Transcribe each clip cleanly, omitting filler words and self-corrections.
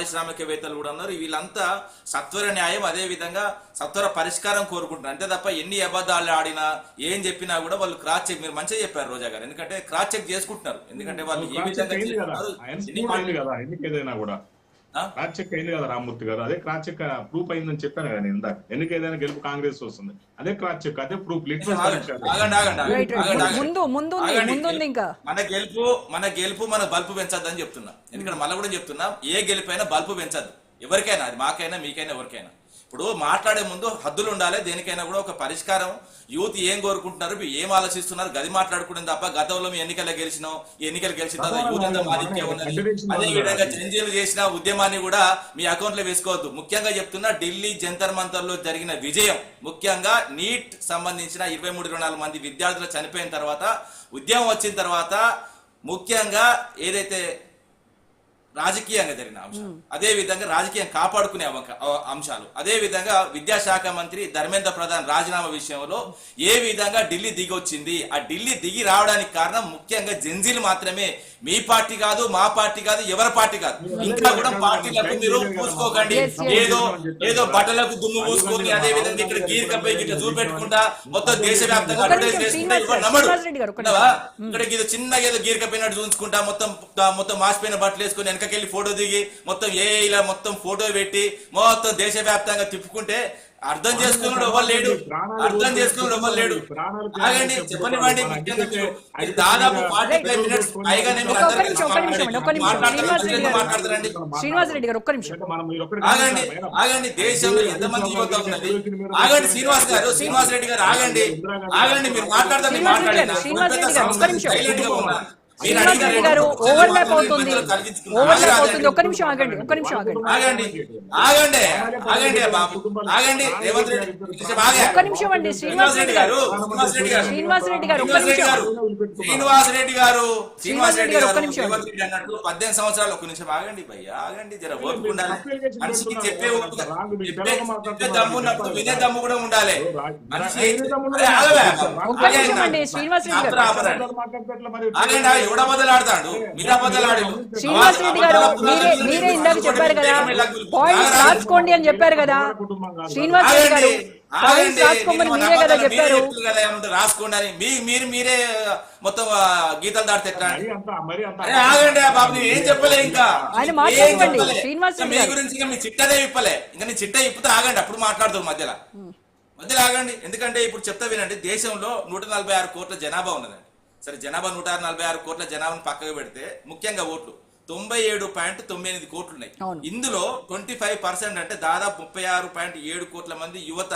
పారిశ్రామికవేత్తలు కూడా ఉన్నారు. వీళ్ళంతా సత్వర న్యాయం అదే విధంగా సత్వర పరిష్కారం కోరుకుంటున్నారు. అంతే తప్ప ఎన్ని అబద్ధాలు ఆడినా ఏం చెప్పినా కూడా వాళ్ళు క్రాస్ చెక్, మీరు మంచిగా చెప్పారు రోజా గారు, ఎందుకంటే క్రాస్ చెక్ చేసుకుంటున్నారు. ఎందుకంటే వాళ్ళు ఏ విధంగా క్రాస్ చెక్ అయింది కదా రామ్మూర్తి గారు, అదే క్రాస్ చెక్ ప్రూఫ్ అయిందని చెప్పాను కదా నేను ఇందాక. ఎందుకు ఏదైనా గెలుపు కాంగ్రెస్ వస్తుంది, అదే క్రాస్ చెక్, అదే ప్రూఫ్. మన గెలుపు మన బల్పు పెంచద్దని చెప్తున్నా. ఎందుకంటే మళ్ళీ కూడా చెప్తున్నా, ఏ గెలుపైనా బల్పు పెంచద్దు ఎవరికైనా, అది మాకైనా మీకైనా ఎవరికైనా. ఇప్పుడు మాట్లాడే ముందు హద్దులు ఉండాలి. దేనికైనా కూడా ఒక పరిష్కారం. యూత్ ఏం కోరుకుంటున్నారు, ఏం ఆలోచిస్తున్నారు, గది మాట్లాడుకుంటుంది తప్ప గతంలో మీ ఎన్నికల్లో గెలిచినాం, ఈ ఎన్నికలు గెలిచిన తర్వాత యూత్ అంతా మాదిక్యం ఉన్నది. అదే విధంగా చిరంజీవి చేసిన ఉద్యమాన్ని కూడా మీ అకౌంట్ లో వేసుకోవద్దు. ముఖ్యంగా చెప్తున్నా, ఢిల్లీ జంతర్ మంతర్ లో జరిగిన విజయం, ముఖ్యంగా నీట్ సంబంధించిన 23-24 మంది విద్యార్థులు చనిపోయిన తర్వాత, ఉద్యమం వచ్చిన తర్వాత, ముఖ్యంగా ఏదైతే రాజకీయంగా జరిగిన అంశాలు, అదే విధంగా రాజకీయం కాపాడుకునే అంశాలు, అదే విధంగా విద్యాశాఖ మంత్రి ధర్మేంద్ర ప్రధాన్ రాజీనామా విషయంలో ఏ విధంగా ఢిల్లీ దిగి వచ్చింది, ఆ ఢిల్లీ దిగి రావడానికి కారణం ముఖ్యంగా జెన్జీలు మాత్రమే. మీ పార్టీ కాదు, మా పార్టీ కాదు, ఎవరి పార్టీ కాదు. ఇంకా కూడా పార్టీలకు మీరు పూసుకోకండి. ఏదో బట్టలకు దుమ్ము పూసుకొని అదే విధంగా ఇక్కడ గీరికపై ఇట్లా చూపెట్టుకుంటా మొత్తం దేశవ్యాప్తంగా అడ్వర్టైజ్ చేసుకుంటా నమ్మడు. ఇక్కడ ఏదో చిన్నగా ఏదో గీరికపోయినట్టు చూసుకుంటా మొత్తం మాసిపోయిన బట్టలు వేసుకొని వెనకకెళ్ళి ఫోటో దిగి మొత్తం ఇలా మొత్తం ఫోటో పెట్టి మొత్తం దేశవ్యాప్తంగా తిప్పుకుంటే అర్థం చేసుకున్నాడు ఎవరు లేడు. అర్థం చేసుకున్నాడు ఎవరు లేడు. ఆగండి, చెప్పనివ్వండి. దాదాపు 45 మినిట్స్ పైగానే మాట్లాడతారండి. శ్రీనివాసరెడ్డి గారు ఒక్క నిమిషం ఆగండి. ఆగండి, దేశంలో ఎంతమంది యువత ఉన్నది. ఆగండి శ్రీనివాస్ రెడ్డి గారు ఆగండి. మీరు మాట్లాడతారు. శ్రీనివాసరెడ్డి గారు ఓవర్లాప్ అవుతుంది. ఒక్క నిమిషం ఆగండి. ఒక్క నిమిషం అండి. శ్రీనివాసరెడ్డి గారు ఒక్క నిమిషం అన్నట్టు 18 సంవత్సరాలు. ఒక్క నిమిషం ఆగండి భయ్య, ఆగండి. జర ఓపిక ఉండాలి. మనిషికి చెప్పే దమ్ము ఉన్నప్పుడు వినే దమ్ము కూడా ఉండాలి. ఒక్క నిమిషం అండి. శ్రీనివాసరెడ్డి గారు ఎవడ బదలాడతాడు, మీరా బదలాడు. శ్రీనివాసరెడ్డి గారు మీరే ఇందాక చెప్పారు కదా, పాయింట్స్ రాసుకోండి అని చెప్పారు కదా. శ్రీనివాసరెడ్డి గారు పాయింట్స్ రాసుకోమని మీరే కదా చెప్పారు. రాసుకోండి అని మీరే మొత్తం గీతలు దాటితే ఆగండి బాబు. ఏం చెప్పలే ఇంకా ఆయన మాట్లాడండి. శ్రీనివాసరెడ్డి మీ గురించి మీ చిట్టదే ఇప్పలే. ఇంకా నీ చిట్ట ఇప్పితే ఆగండి, అప్పుడు మాట్లాడుతావు మధ్యలో ఆగండి. ఎందుకంటే ఇప్పుడు చెప్తా వినండి, దేశంలో 146 కోట్ల జనాభా ఉన్నదండి. సరే, జనాభా 146 కోట్ల జనాభాను పక్కకు పెడితే ముఖ్యంగా ఓట్లు 97.98 కోట్లు ఉన్నాయి. ఇందులో 25% అంటే దాదాపు 36.7 కోట్ల మంది యువత.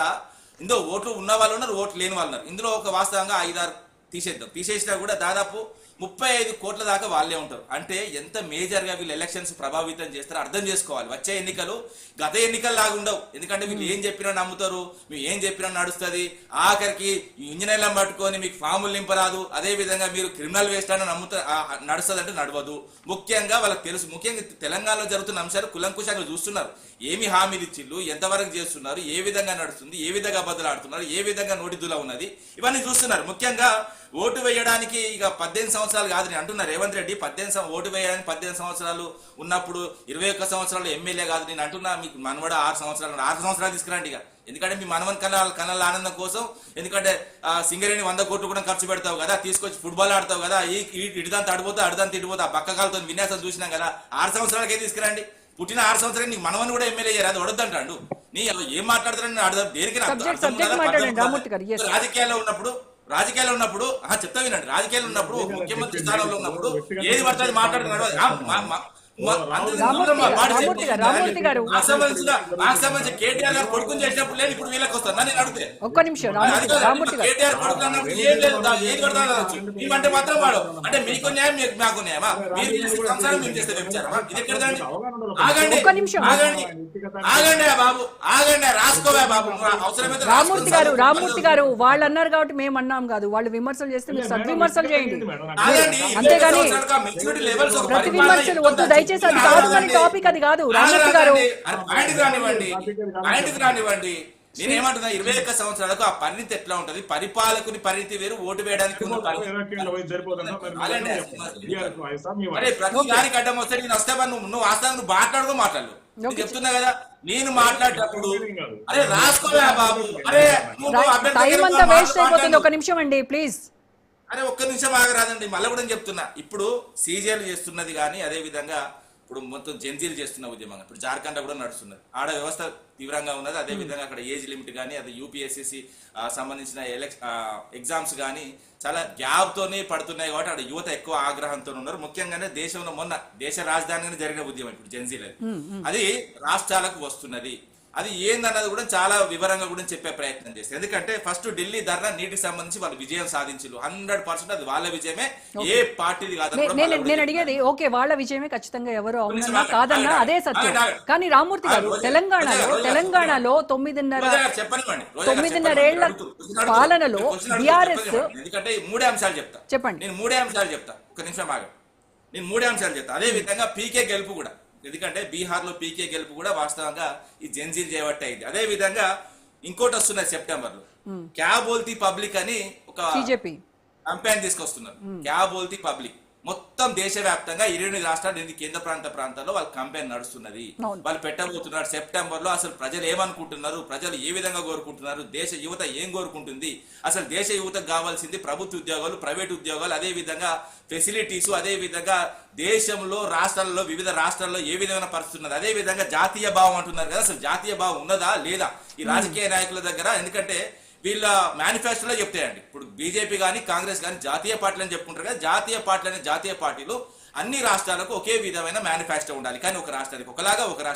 ఇందులో ఓట్లు ఉన్న వాళ్ళు ఉన్నారు, ఓట్లు లేని వాళ్ళు ఉన్నారు. ఇందులో ఒక వాస్తవంగా 5-6 తీసేసినా కూడా దాదాపు 35 కోట్ల దాకా వాళ్ళే ఉంటారు. అంటే ఎంత మేజర్ గా వీళ్ళు ఎలక్షన్స్ ప్రభావితం చేస్తారో అర్థం చేసుకోవాలి. వచ్చే ఎన్నికలు గత ఎన్నికలు లాగా ఉండవు. ఎందుకంటే వీళ్ళు ఏం చెప్పినా నమ్ముతారు, మీరు ఏం చెప్పినా నడుస్తుంది. ఆఖరికి ఇంజనీర్లను పట్టుకొని మీకు ఫాములు నింపరాదు. అదే విధంగా మీరు క్రిమినల్ వేస్ట్ అని నడుస్తుంది అంటే నడవదు. ముఖ్యంగా వాళ్ళకి తెలుసు. ముఖ్యంగా తెలంగాణలో జరుగుతున్న అంశాలు కులంకుశంగా చూస్తున్నారు. ఏమి హామీలు ఇచ్చిళ్ళు, ఎంతవరకు చేస్తున్నారు, ఏ విధంగా నడుస్తుంది, ఏ విధంగా బదులాడుతున్నారు, ఏ విధంగా నోటిదులా ఉన్నది, ఇవన్నీ చూస్తున్నారు. ముఖ్యంగా ఓటు వేయడానికి ఇక 18 సంవత్సరాలు కాదు నేను అంటున్నా. రేవంత్ రెడ్డి ఓటు వేయడానికి 18 సంవత్సరాలు ఉన్నప్పుడు 21 సంవత్సరాలు ఎమ్మెల్యే కాదు నేను అంటున్నా. మీకు మనవడ 6 సంవత్సరాలు తీసుకురండి ఇక. ఎందుకంటే మీ మనవన్ కళ్ళ ఆనందం కోసం, ఎందుకంటే సింగరేణి 100 కోట్లు కూడా ఖర్చు పెడతావు కదా, తీసుకొచ్చి ఫుట్బాల్ ఆడతావు కదా, ఇటుదంతా అడిపోతా అడిదంతా ఇడిపోతా బక్క కాలతో విన్యాసం చూసినాం కదా. 6 సంవత్సరాలకే తీసుకురండి. పుట్టిన 6 సంవత్సరాలు నీకు మనవని కూడా ఎమ్మెల్యే చేయరు, అది వడద్దంటాడు. నీ ఏం మాట్లాడతారని అడదాం. దేనికి రాజకీయాల్లో ఉన్నప్పుడు చెప్తా వినండి. రాజకీయాల్లో ఉన్నప్పుడు ముఖ్యమంత్రి స్థానంలో ఉన్నప్పుడు ఏది పడుతుంది మాట్లాడుతున్నాడు. కేటీఆర్ గారు కొడుకుని చేసినప్పుడు లేదు, ఇప్పుడు వీళ్ళకి వస్తాను నేను అడిగితే. ఒక్క నిమిషం. కేటీఆర్ కొడుకు అన్నప్పుడు ఏం లేదు, ఏది పడతాను ఇవంటే మాత్రం వాడు అంటే మీకు న్యాయం మాకు న్యాయమా? మీరు సంసారం మేము చేస్తే వ్యభిచారమా? ఇది ఎక్కడ ఆగండి. ఆగండి బాబు, ఆగండి. రాసుకోవా బాబు, అవసరమైతే. రామూర్తి గారు వాళ్ళు అన్నారు కాబట్టి మేము అన్నాం కాదు. వాళ్ళు విమర్శలు చేస్తే మీరు సద్విమర్శలు చేయండి, అంతేగాని ప్రతి విమర్శలు వద్దు దయచేసి. అది కాదు, మన టాపిక్ అది కాదు. రామూర్తి గారు రానివ్వండి. నేనేమంటున్నా 21 సంవత్సరాలకు ఆ పరిణితి ఎట్లా ఉంటది, పరిపాలకుని పరిణితి వేరు, ఓటు వేయడానికి ఉన్న పరిణితి. సరిపోతుందా అరే ప్రతి దానికి అడ్డం వస్తే నేను వస్తే నువ్వు వాస్తవం నువ్వు మాట్లాడుకో మాట్లాడు. నేను చెప్తున్నా కదా, నేను మాట్లాడేటప్పుడు అరే రాసుకోవా బాబు, అరే టైం అంతా వేస్ట్ అయిపోతుంది. ఒక నిమిషం అండి ప్లీజ్. అరే ఒక్క నిమిషం ఆగరాదండి, మళ్ళీ కూడా నేను చెప్తున్నా. ఇప్పుడు సీజేలు చేస్తున్నది కానీ అదే విధంగా ఇప్పుడు మొత్తం జెన్జీలు చేస్తున్న ఉద్యమం ఇప్పుడు జార్ఖండ్ కూడా నడుస్తున్నది. ఆడ వ్యవస్థ తీవ్రంగా ఉన్నది. అదే విధంగా అక్కడ ఏజ్ లిమిట్ కానీ అది యూపీఎస్సీసీ సంబంధించిన ఎగ్జామ్స్ కానీ చాలా గ్యాప్ తోనే పడుతున్నాయి కాబట్టి అక్కడ యువత ఎక్కువ ఆగ్రహంతో ఉన్నారు. ముఖ్యంగానే దేశంలో మొన్న దేశ రాజధానిగానే జరిగిన ఉద్యమం ఇప్పుడు జెన్జీలు అది రాష్ట్రాలకు వస్తున్నది. అది ఏందన్నది కూడా చాలా వివరంగా కూడా చెప్పే ప్రయత్నం చేస్తారు. ఎందుకంటే ఫస్ట్ ఢిల్లీ ధర్నా నీటికి సంబంధించి వాళ్ళు విజయం సాధించారు. 100% అది వాళ్ళ విజయమే, ఏ పార్టీది కాదని. నేను అడిగేది ఓకే వాళ్ళ విజయమే ఖచ్చితంగా, ఎవరు అవునన్నా కాదన్నా అదే సత్యం. కానీ రామూర్తి గారు తెలంగాణలో 9.5 ఏళ్ల పాలనలో బీఆర్ఎస్ ఎందుకంటే 3 అంశాలు చెప్తా. చెప్పండి. నేను 3 అంశాలు చెప్తా, ఒక నిమిషం ఆగండి. నేను 3 అంశాలు చెప్తా. అదే విధంగా పీకే గెలుపు కూడా, ఎందుకంటే బీహార్ లో పీకే గెలుపు కూడా వాస్తవంగా ఈ జెన్జీలు చేయబట్టి అయింది. అదే విధంగా ఇంకోటి వస్తున్నది సెప్టెంబర్ లో, క్యా బోల్తీ పబ్లిక్ అని ఒక బీజేపీ కంపెయిన్ తీసుకొస్తున్నారు. క్యా బోల్తీ పబ్లిక్ మొత్తం దేశవ్యాప్తంగా 28 రాష్ట్రాలు, 8 కేంద్ర ప్రాంతాల్లో వాళ్ళ కంపెయిన్ నడుస్తున్నది. వాళ్ళు పెట్టబోతున్నారు సెప్టెంబర్ లో. అసలు ప్రజలు ఏమనుకుంటున్నారు, ప్రజలు ఏ విధంగా కోరుకుంటున్నారు, దేశ యువత ఏం కోరుకుంటుంది, అసలు దేశ యువతకు కావాల్సింది ప్రభుత్వ ఉద్యోగాలు, ప్రైవేట్ ఉద్యోగాలు, అదే విధంగా ఫెసిలిటీస్, అదే విధంగా దేశంలో రాష్ట్రాల్లో వివిధ రాష్ట్రాల్లో ఏ విధమైన పరిస్థితి ఉన్నది, అదే విధంగా జాతీయ భావం అంటున్నారు కదా, అసలు జాతీయ భావం ఉన్నదా లేదా ఈ రాజకీయ నాయకుల దగ్గర. ఎందుకంటే వీళ్ళ మేనిఫెస్టోలో చెప్తాయండి. ఇప్పుడు బీజేపీ కానీ కాంగ్రెస్ కానీ జాతీయ పార్టీలు అని చెప్పుకుంటారు కదా, జాతీయ పార్టీలు అన్ని రాష్ట్రాలకు ఒకే విధమైన మేనిఫెస్టో ఉండాలి. కానీ ఒక రాష్ట్రానికి ఒకలాగా, ఒక రాష్ట్రానికి